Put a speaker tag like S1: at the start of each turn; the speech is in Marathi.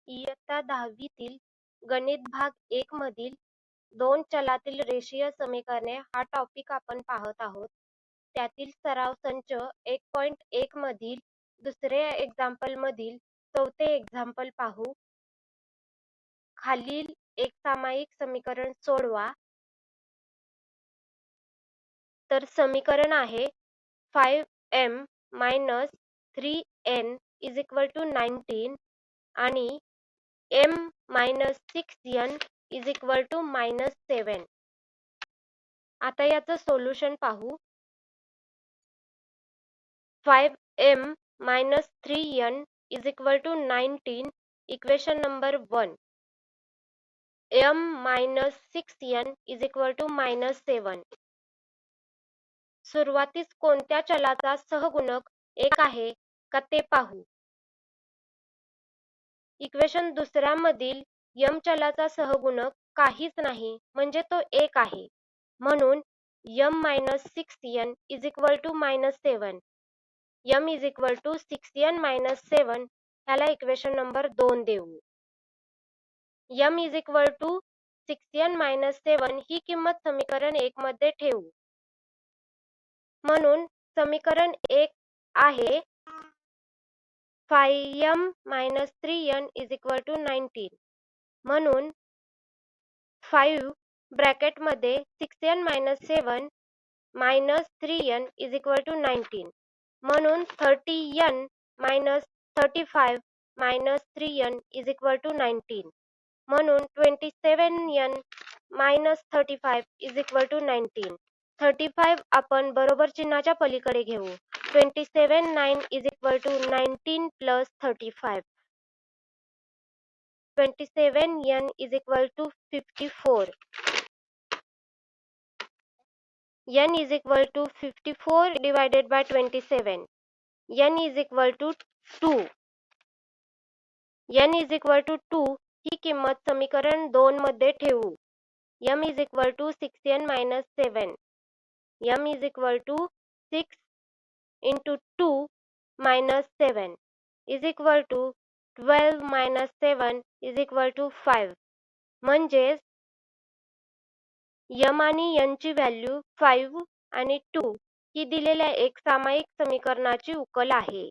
S1: इयत्ता 10वीतील गणित भाग 1 मधील 2 चलातील रेषीय समीकरणे हा टॉपिक आपण पाहत आहोत. त्यातील सराव संच 1.1 मधील दुसरे एक्झाम्पल मधील चौथे एक्झाम्पल पाहू. खालील एक सामायिक समीकरण सोडवा. तर समीकरण आहे 5m - 3n = 19 आणि m - 6n = -7. आता याचं सोल्युशन पाहू. 5m - 3n = 19 equation number 1. m - 6n = -7. सुरुवातीस कोणत्या चलाचा सहगुणक 1 आहे का ते पाहू. इक्वेशन दुसऱ्यामधील m चलाचा सहगुणक काहीच नाही म्हणजे तो 1 आहे. म्हणून m - 6n = -7. m = 6n - 7 ह्याला इक्वेशन नंबर 2 देऊ. m = 6n - 7 ही किंमत समीकरण 1 मध्ये ठेवू. म्हणून समीकरण 1 आहे 5m - 3n = 19. म्हणून 5 ब्रॅकेटमध्ये 6n - 7 - 3n = 19. म्हणून 30n - 35 - 3n = 19. म्हणून 27n - 35 = 19. 35 आपण बरोबर चिन्हाच्या पलीकडे घेऊ. 27(9) = 19 + 35. 27n = 54. n = 54 divided by 27. n = 2. n = 2 ही किंमत समीकरण 2 मध्ये ठेवू. m = 6n - 7. m = 6 × 2 - 7 = 12 - 7 = 5. म्हणजेच m आणि n ची व्हॅल्यू 5 आणि 2 ही दिलेल्या एक सामायिक समीकरणाची उकल आहे.